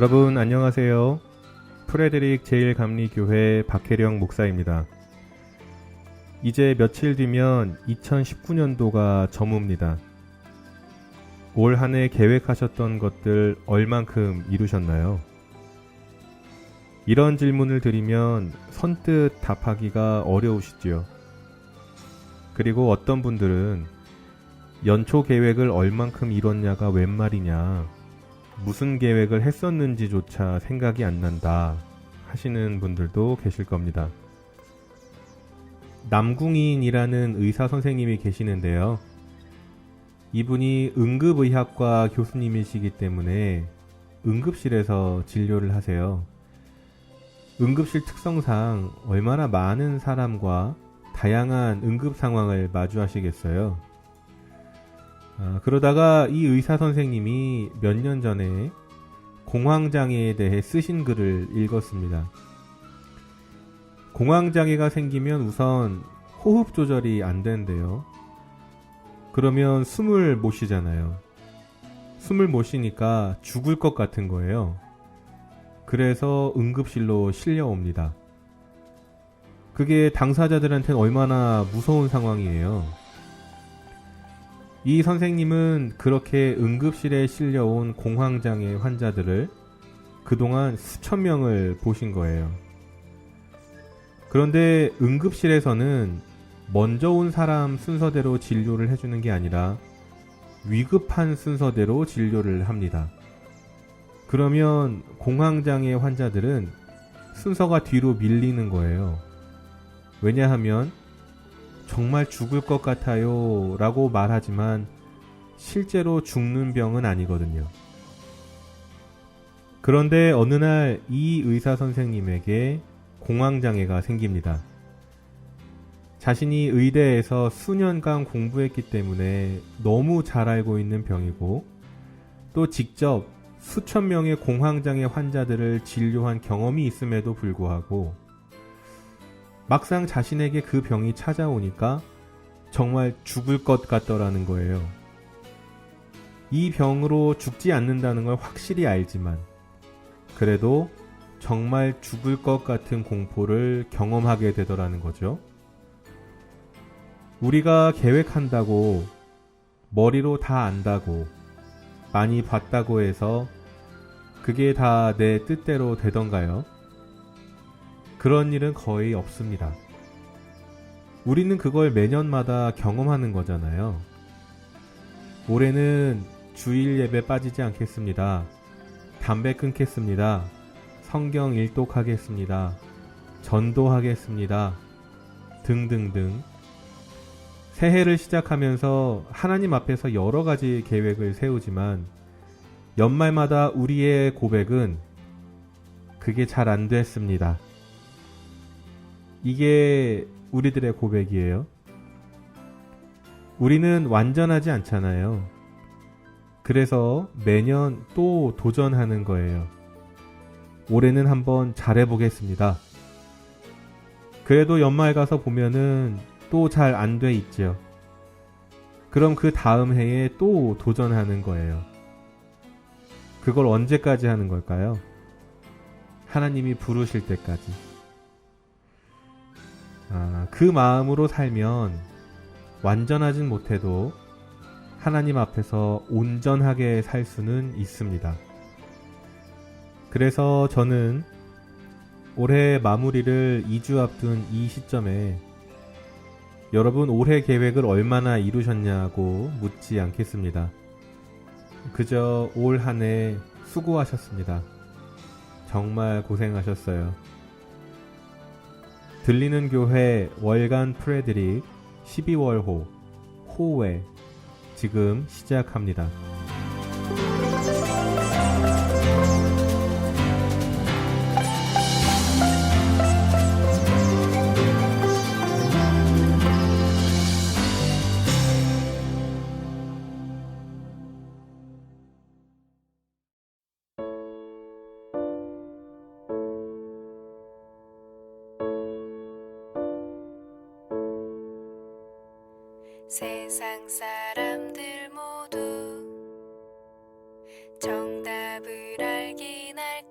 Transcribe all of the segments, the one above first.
여러분 안녕하세요. 프레드릭 제1감리교회 박혜령 목사입니다. 이제 며칠 뒤면 2019년도가 저뭅니다. 올 한 해 계획하셨던 것들 얼만큼 이루셨나요? 이런 질문을 드리면 선뜻 답하기가 어려우시지요. 그리고 어떤 분들은 연초 계획을 얼만큼 이뤘냐가 웬 말이냐, 무슨 계획을 했었는지조차 생각이 안 난다 하시는 분들도 계실 겁니다. 남궁인이라는 의사 선생님이 계시는데요. 이분이 응급의학과 교수님이시기 때문에 응급실에서 진료를 하세요. 응급실 특성상 얼마나 많은 사람과 다양한 응급 상황을 마주하시겠어요. 그러다가 이 의사 선생님이 몇 년 전에 공황장애에 대해 쓰신 글을 읽었습니다. 공황장애가 생기면 우선 호흡 조절이 안 된대요. 그러면 숨을 못 쉬잖아요. 숨을 못 쉬니까 죽을 것 같은 거예요. 그래서 응급실로 실려옵니다. 그게 당사자들한테는 얼마나 무서운 상황이에요. 이 선생님은 그렇게 응급실에 실려온 공황장애 환자들을 그동안 수천 명을 보신 거예요. 그런데 응급실에서는 먼저 온 사람 순서대로 진료를 해주는 게 아니라 위급한 순서대로 진료를 합니다. 그러면 공황장애 환자들은 순서가 뒤로 밀리는 거예요. 왜냐하면 정말 죽을 것 같아요 라고 말하지만 실제로 죽는 병은 아니거든요. 그런데 어느 날 이 의사 선생님에게 공황장애가 생깁니다. 자신이 의대에서 수년간 공부했기 때문에 너무 잘 알고 있는 병이고, 또 직접 수천 명의 공황장애 환자들을 진료한 경험이 있음에도 불구하고 막상 자신에게 그 병이 찾아오니까 정말 죽을 것 같더라는 거예요. 이 병으로 죽지 않는다는 걸 확실히 알지만 그래도 정말 죽을 것 같은 공포를 경험하게 되더라는 거죠. 우리가 계획한다고, 머리로 다 안다고, 많이 봤다고 해서 그게 다 내 뜻대로 되던가요? 그런 일은 거의 없습니다. 우리는 그걸 매년마다 경험하는 거잖아요. 올해는 주일 예배 빠지지 않겠습니다. 담배 끊겠습니다. 성경 일독하겠습니다. 전도하겠습니다. 등등등. 새해를 시작하면서 하나님 앞에서 여러 가지 계획을 세우지만 연말마다 우리의 고백은 그게 잘 안 됐습니다. 이게 우리들의 고백이에요. 우리는 완전하지 않잖아요. 그래서 매년 또 도전하는 거예요. 올해는 한번 잘해보겠습니다. 그래도 연말 가서 보면은 또 잘 안 돼 있죠. 그럼 그 다음 해에 또 도전하는 거예요. 그걸 언제까지 하는 걸까요? 하나님이 부르실 때까지. 그 마음으로 살면 완전하진 못해도 하나님 앞에서 온전하게 살 수는 있습니다. 그래서 저는 올해 마무리를 2주 앞둔 이 시점에 여러분 올해 계획을 얼마나 이루셨냐고 묻지 않겠습니다. 그저 올 한 해 수고하셨습니다. 정말 고생하셨어요. 들리는 교회 월간 프레드릭 12월호 호회 지금 시작합니다. 세상 사람들 모두 정답을 알긴 알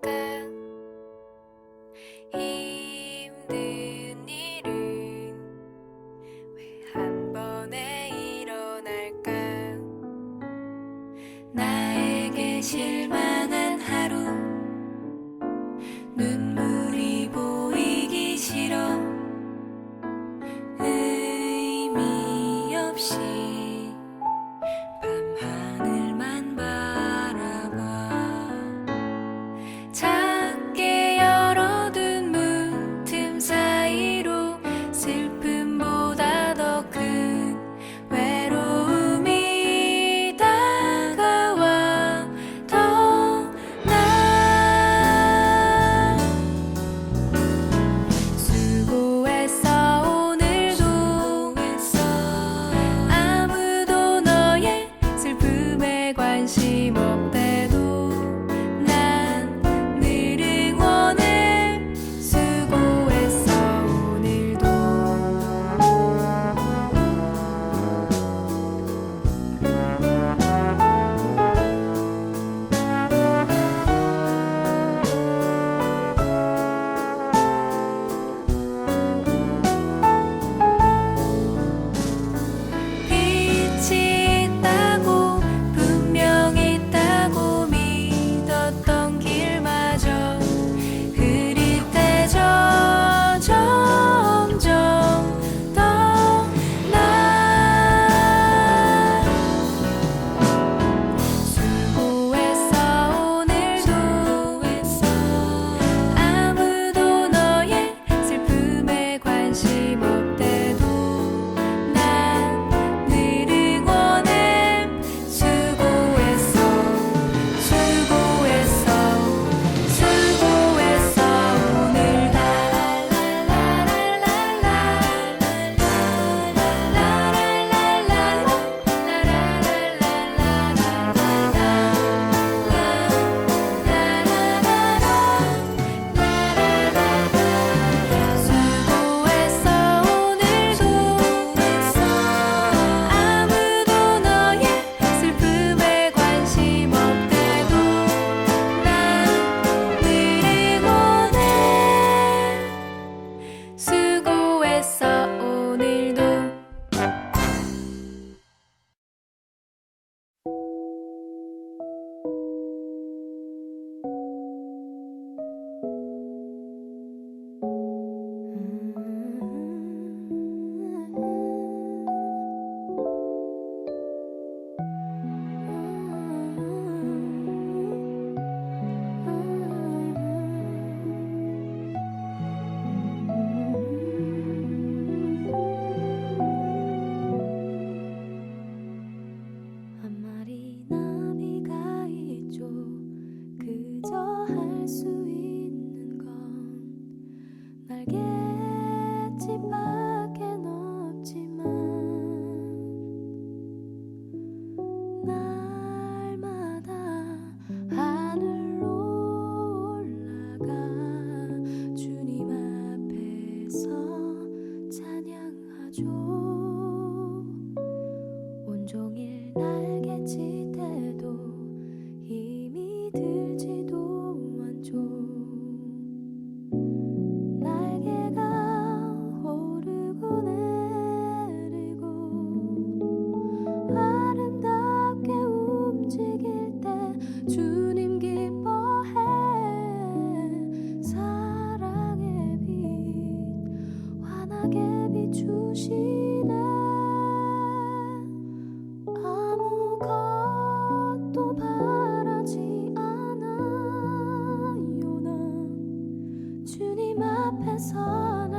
주님 앞에 설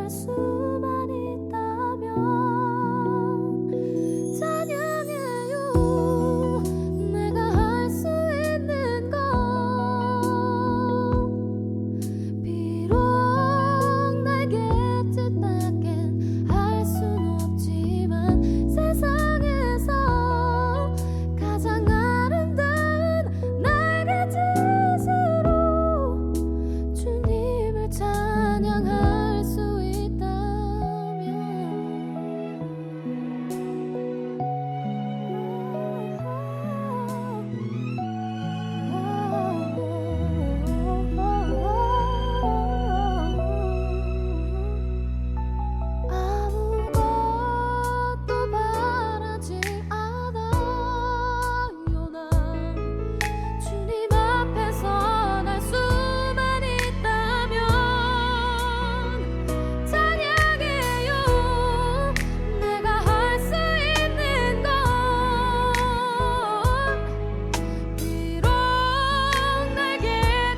수만 있다면 찬양해요. 내가 할 수 있는 건 비록 내게 뜻밖엔 할 순 없지만 세상에서 가장 아름다운 나의 짓으로 주님을 찬양할 수 있다면 아무것도 바라지 않아요. 난 주님 앞에서 날 수만 있다면 찬양해요. 내가 할 수 있는 건 비록 내게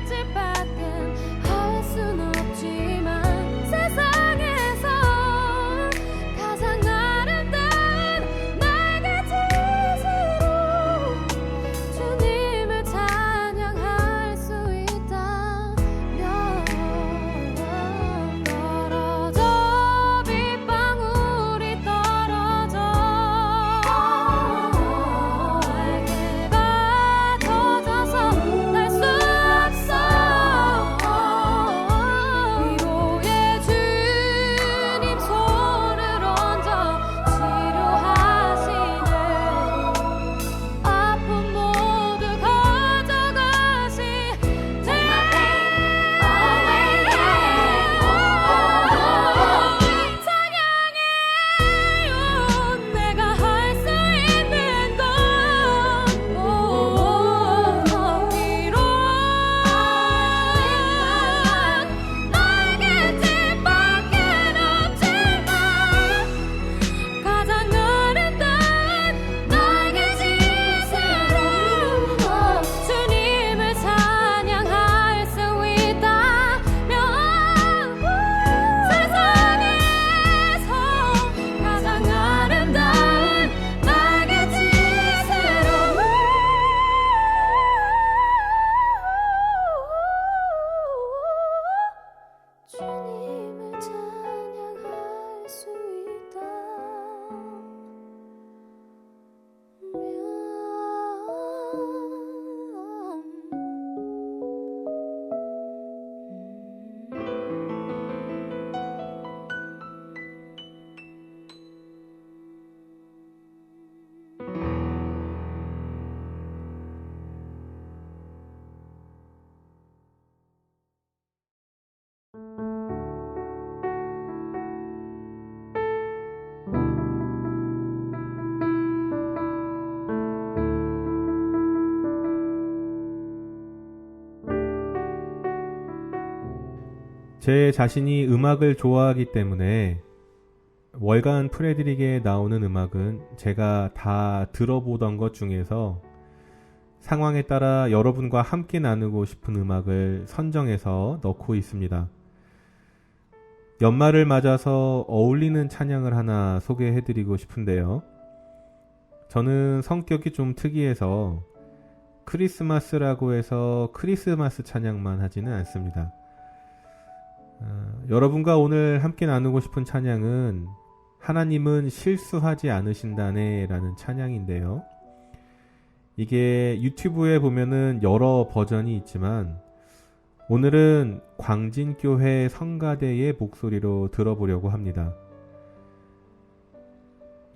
뜻밖엔 할 순 없지만 세상에서 가장 아름다운 나의 짓으로 주님을 찬양할 수 있다면 떨어져 빗방울이 떨어져 날개가 터져서 날 수 없어 위로의 주님 손을 얹어 치료하시네 아픔 모두 가져가시네 찬양해요. 내가 할 수 있는 건 비록 나에게 뜻밖엔 없지만 가장 아름다운 나의 짓으로 주님을 찬양할 수 있다면 세상에서 가장 아름다운 나의 짓으로 주님을 찬양할 수 제 자신이 음악을 좋아하기 때문에 월간 프레드릭에 나오는 음악은 제가 다 들어보던 것 중에서 상황에 따라 여러분과 함께 나누고 싶은 음악을 선정해서 넣고 있습니다. 연말을 맞아서 어울리는 찬양을 하나 소개해드리고 싶은데요. 저는 성격이 좀 특이해서 크리스마스라고 해서 크리스마스 찬양만 하지는 않습니다. 여러분과 오늘 함께 나누고 싶은 찬양은 하나님은 실수하지 않으신다네 라는 찬양인데요. 이게 유튜브에 보면은 여러 버전이 있지만 오늘은 광진교회 성가대의 목소리로 들어보려고 합니다.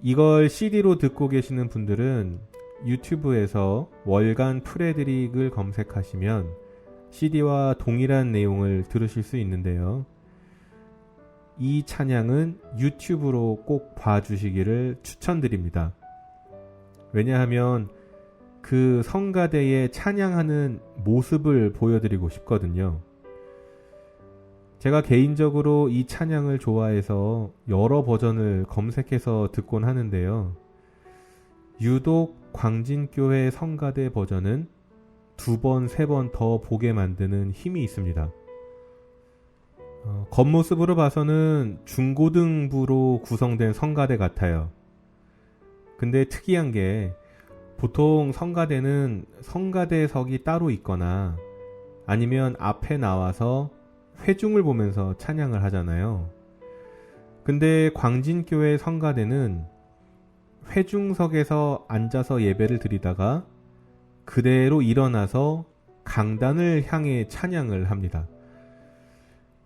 이걸 CD로 듣고 계시는 분들은 유튜브에서 월간 프레드릭을 검색하시면 CD와 동일한 내용을 들으실 수 있는데요. 이 찬양은 유튜브로 꼭 봐주시기를 추천드립니다. 왜냐하면 그 성가대의 찬양하는 모습을 보여드리고 싶거든요. 제가 개인적으로 이 찬양을 좋아해서 여러 버전을 검색해서 듣곤 하는데요. 유독 광진교회 성가대 버전은 2번, 3번 더 보게 만드는 힘이 있습니다. 겉모습으로 봐서는 중고등부로 구성된 성가대 같아요. 근데 특이한 게 보통 성가대는 성가대석이 따로 있거나 아니면 앞에 나와서 회중을 보면서 찬양을 하잖아요. 근데 광진교회 성가대는 회중석에서 앉아서 예배를 드리다가 그대로 일어나서 강단을 향해 찬양을 합니다.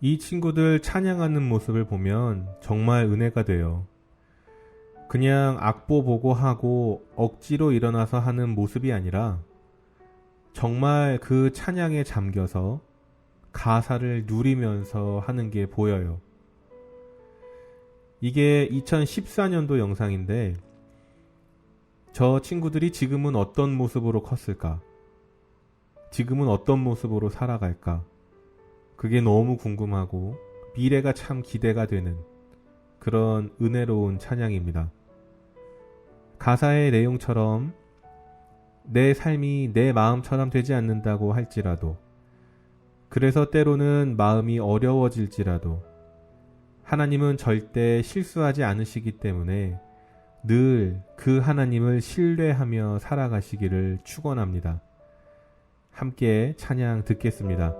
이 친구들 찬양하는 모습을 보면 정말 은혜가 돼요. 그냥 악보 보고 하고 억지로 일어나서 하는 모습이 아니라 정말 그 찬양에 잠겨서 가사를 누리면서 하는 게 보여요. 이게 2014년도 영상인데 저 친구들이 지금은 어떤 모습으로 컸을까? 지금은 어떤 모습으로 살아갈까? 그게 너무 궁금하고 미래가 참 기대가 되는 그런 은혜로운 찬양입니다. 가사의 내용처럼 내 삶이 내 마음처럼 되지 않는다고 할지라도, 그래서 때로는 마음이 어려워질지라도 하나님은 절대 실수하지 않으시기 때문에 늘 그 하나님을 신뢰하며 살아가시기를 축원합니다. 함께 찬양 듣겠습니다.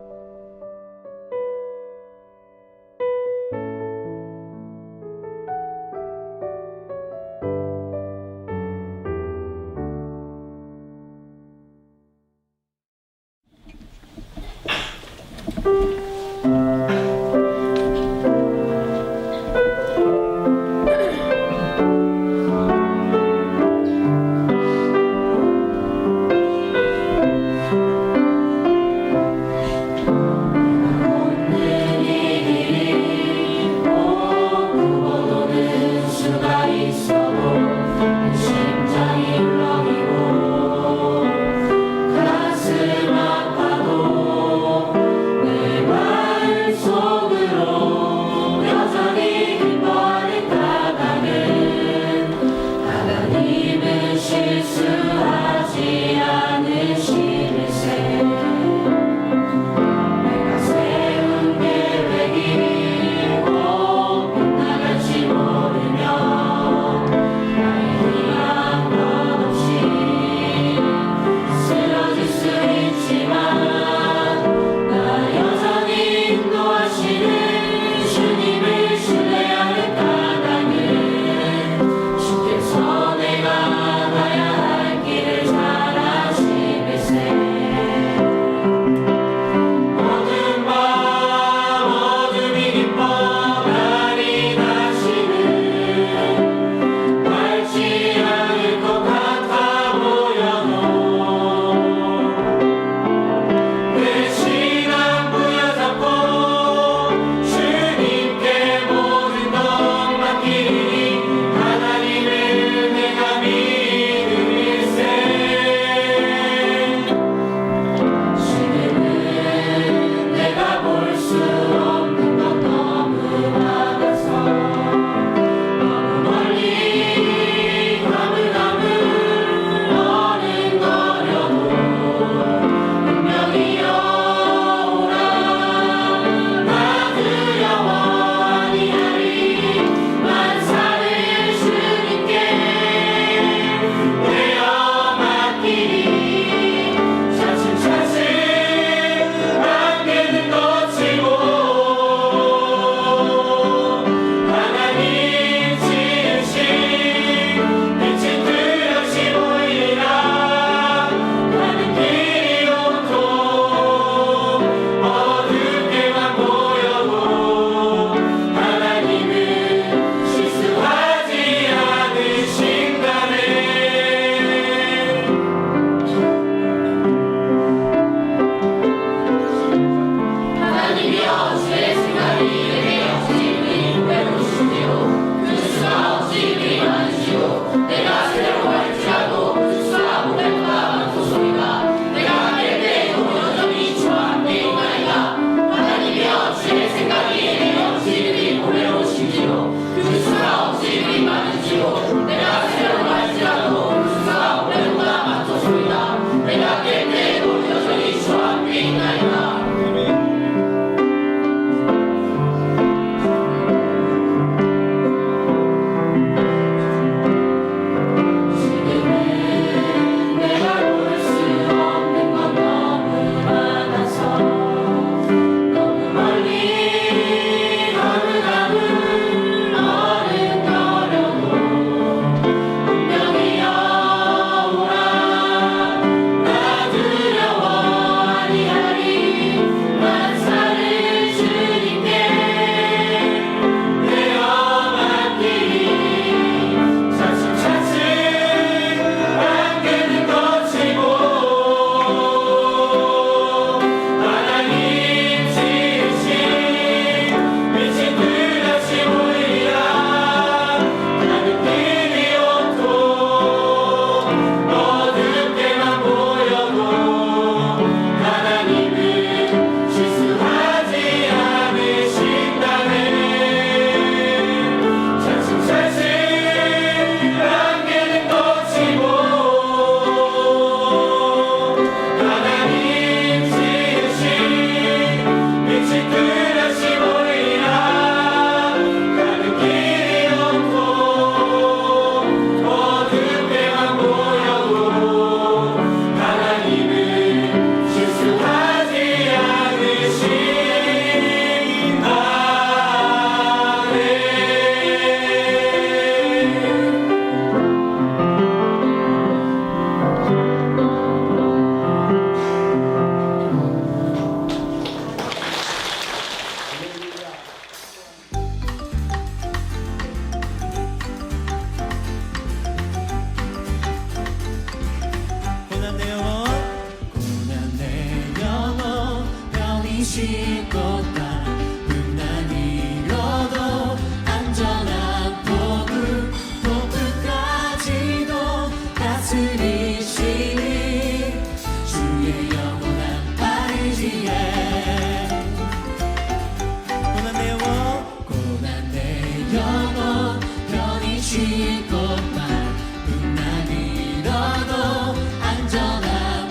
영원히 쉴 것만뿐만 잃어도 안전한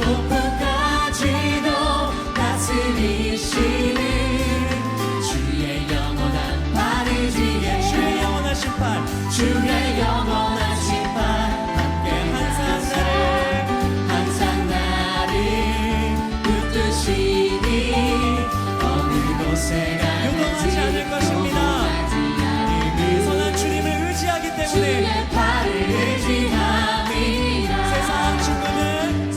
폭풍까지도 다스리시는 주의 영원한 팔 의지에 주의 영원하신 팔 주의 영원하신 팔 함께 항상 나를 붙드시니 어느 곳에 요동하지 않을 것입니다. 선한 주님을 의지하기 때문에 주의 팔을 의지함이라 세상 친구는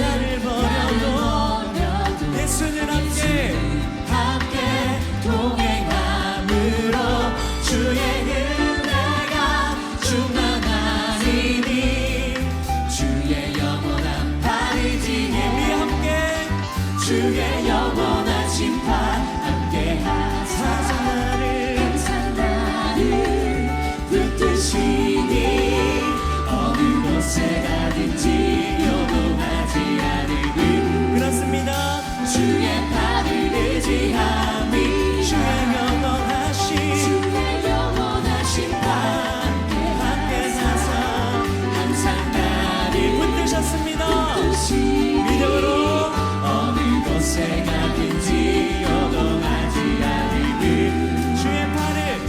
나를 버려도 예수는 함께 동행함으로 주의 은혜가 충만하리니 주의 영원한 팔 의지에 우리 함께 주의 영원한 심판 함께 항상 나를 붙드시니 어느 곳에 가든지 요동하지 않으니 그렇습니다. 주의 팔을 의지함이 주의 영원하신 팔 함께 항상 나를 붙드셨습니다. 믿음으로 어느 곳에 가든지 요동하지 않으니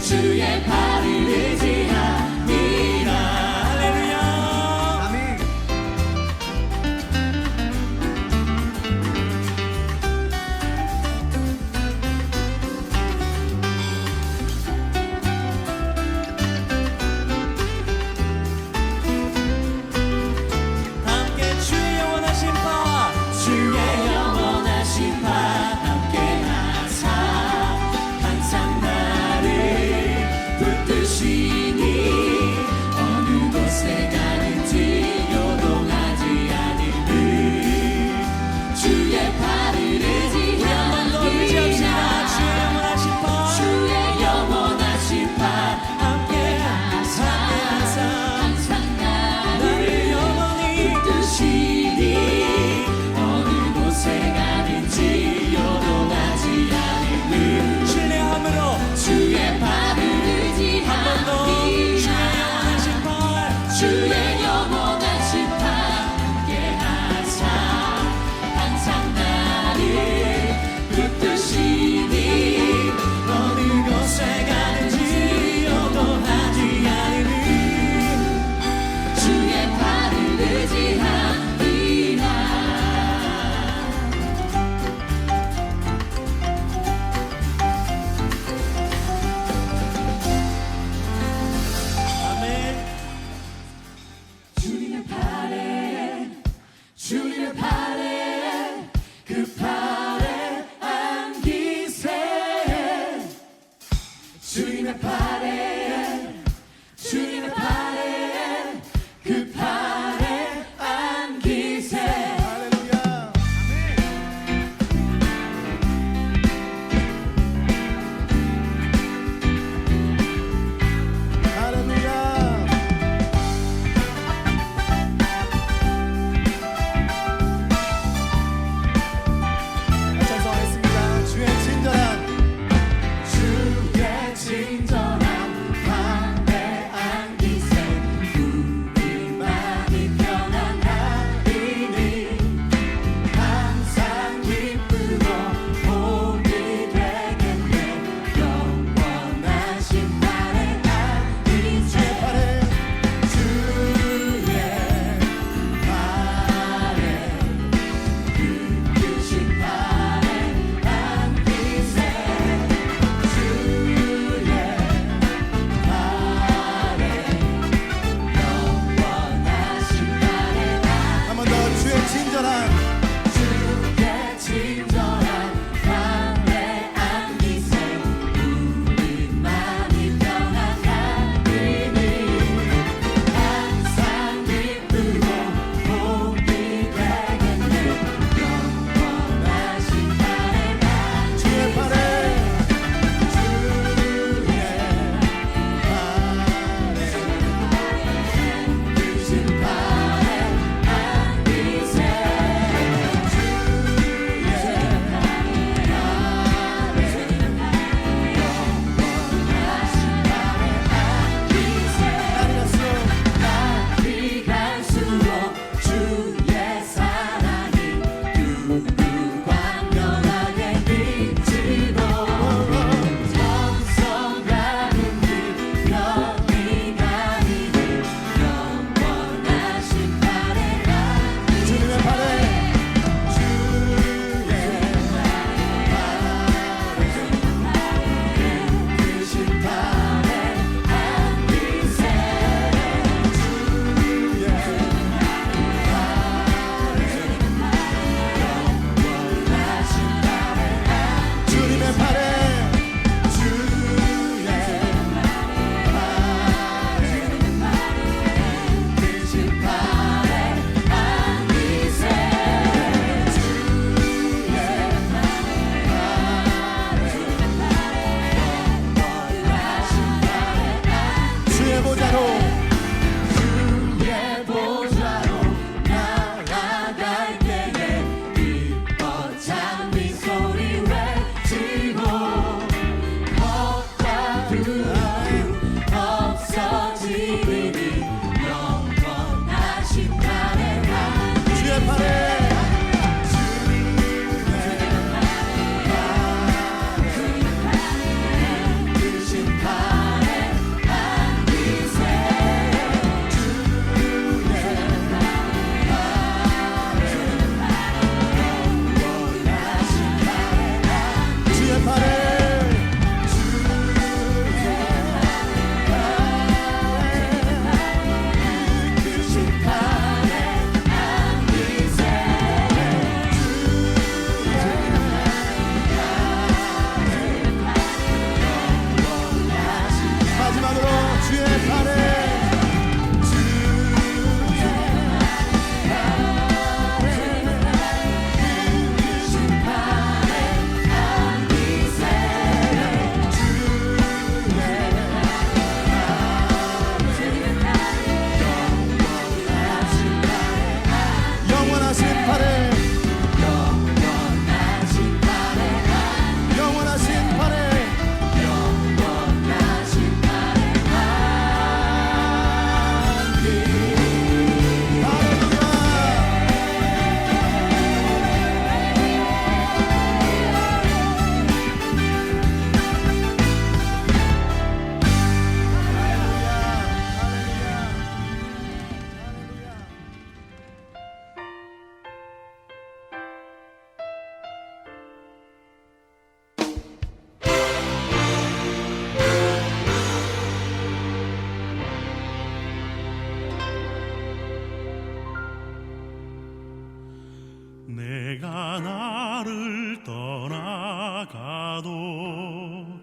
주의 팔을 의지함이라 할렐루야 아멘. 함께 주의 영원하신 파 주의 영원하신 파 함께 항상 나를 붙드시니 어느 곳에 가는지 요동하지 않으니 주의 팔을 의지합시다. 주의 영원하신 파 함께 항상 나를 영원히 붙드시니 어느 곳에 가는지 요동하지 않으니 신뢰함으로 주의 팔을 의지합니다. 주의 영원하신 팔 함께 항상 나를 붙드시니 어느 곳에 가는지 요동하지 않으니 주의 팔을 의지합니다. 아멘. 주님의 팔에 그 팔에 안기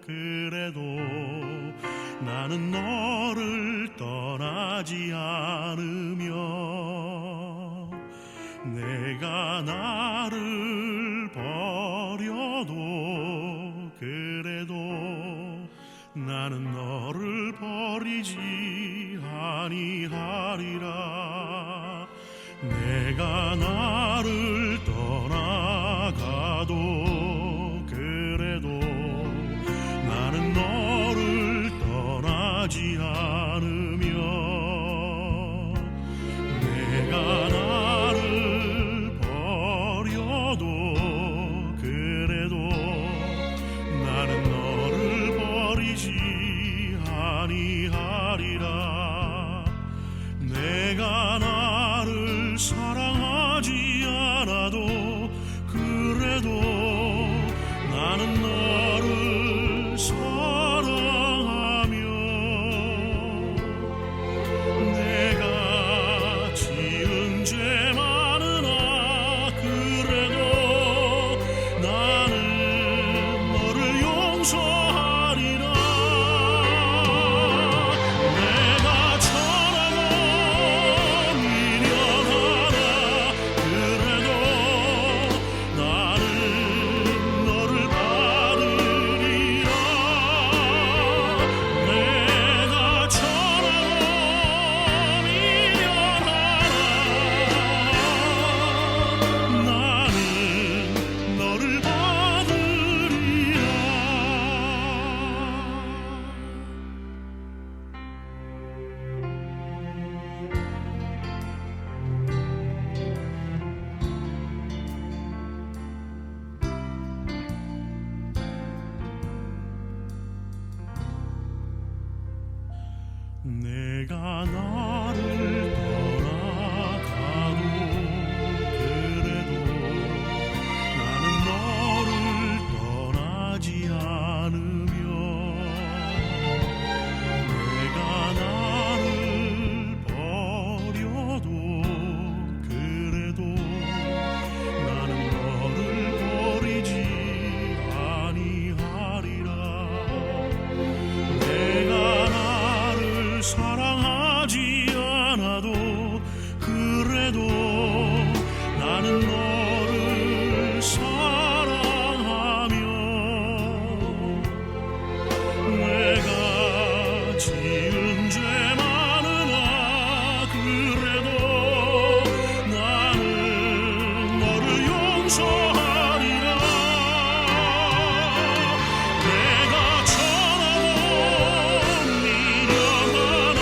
그래도 나는 너를 떠나지 않으며 내가 나를 버려도 그래도 나는 너를 버리지 아니하리라. 내가 나를 떠나가도 그래도 나는 너를 떠나지 않으며 내가 나를 버려도 그래도 나는 너를 버리지 아니하리라. 내가 나를 사랑하지 않아도 그래도 나는 너를 사랑하며 내가 지은 죄 많으나 그래도 나는 너를 용서하리라. 내가 천하고 미련하나 그래도 나는 너를 받으리라. 내가 천하고 미련하나 나는 너를 받으리라. 내가 나를 떠나가도 그래도 나는 너를 떠나지 않으며 내가 나를 버려도 그래도 나는 너를 버리지 아니하리라. 내가 나를 사랑하지 않아도 그래도 나는 너를 사랑하며 내가 지은 죄 많으나 그래도 나는 너를 용서하리라. 내가 천하고 미련하나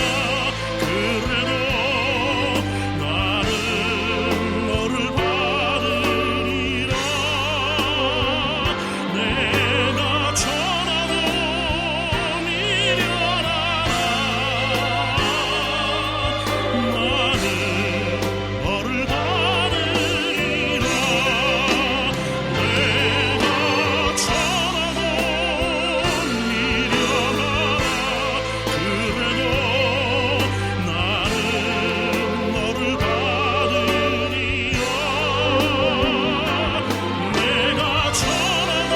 그래도 나는 너를 받으리라. 내가 천하고 미련하나 나는 너를 받으리라. 내가 천하고 미련하나 그래도 나는 너를 받으리라. 내가 천하고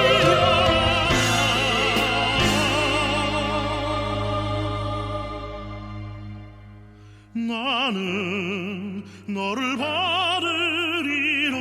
미련하나 나는 너를 받으리라.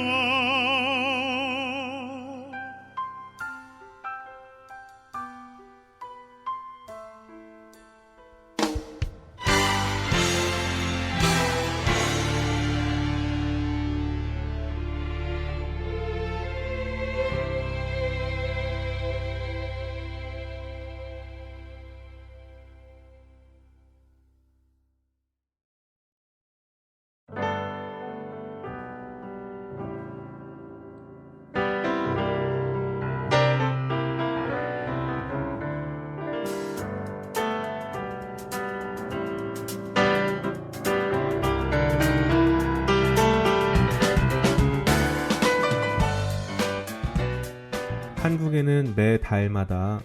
한국에는 매 달마다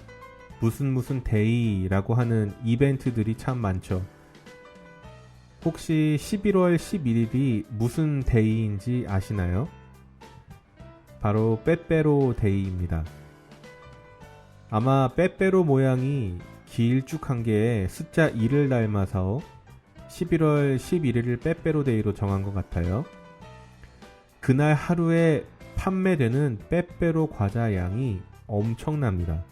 무슨 데이라고 하는 이벤트들이 참 많죠. 혹시 11월 11일이 무슨 데이인지 아시나요? 바로 빼빼로 데이입니다. 아마 빼빼로 모양이 길쭉한 게 숫자 2를 닮아서 11월 11일을 빼빼로 데이로 정한 것 같아요. 그날 하루에 판매되는 빼빼로 과자 양이 엄청납니다.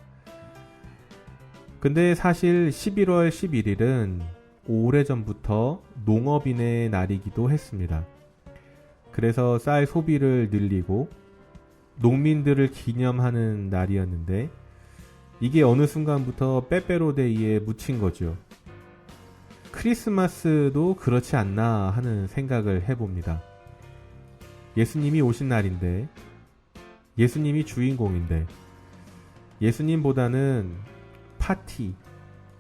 근데 사실 11월 11일은 오래전부터 농업인의 날이기도 했습니다. 그래서 쌀 소비를 늘리고 농민들을 기념하는 날이었는데 이게 어느 순간부터 빼빼로데이에 묻힌 거죠. 크리스마스도 그렇지 않나 하는 생각을 해봅니다. 예수님이 오신 날인데, 예수님이 주인공인데, 예수님보다는 파티,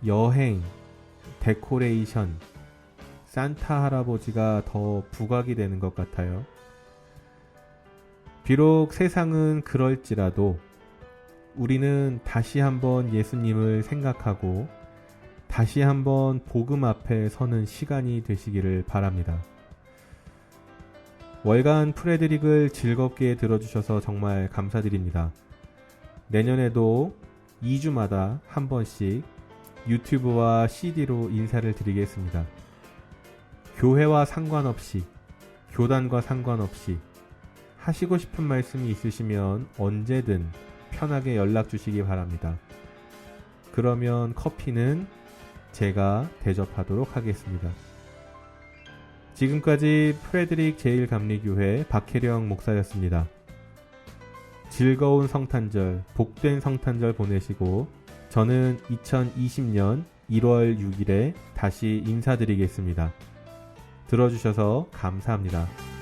여행, 데코레이션, 산타 할아버지가 더 부각이 되는 것 같아요. 비록 세상은 그럴지라도 우리는 다시 한번 예수님을 생각하고 다시 한번 복음 앞에 서는 시간이 되시기를 바랍니다. 월간 프레드릭을 즐겁게 들어주셔서 정말 감사드립니다. 내년에도 2주마다 한 번씩 유튜브와 CD로 인사를 드리겠습니다. 교회와 상관없이, 교단과 상관없이 하시고 싶은 말씀이 있으시면 언제든 편하게 연락 주시기 바랍니다. 그러면 커피는 제가 대접하도록 하겠습니다. 지금까지 프레드릭 제1감리교회 박혜령 목사였습니다. 즐거운 성탄절, 복된 성탄절 보내시고 저는 2020년 1월 6일에 다시 인사드리겠습니다. 들어주셔서 감사합니다.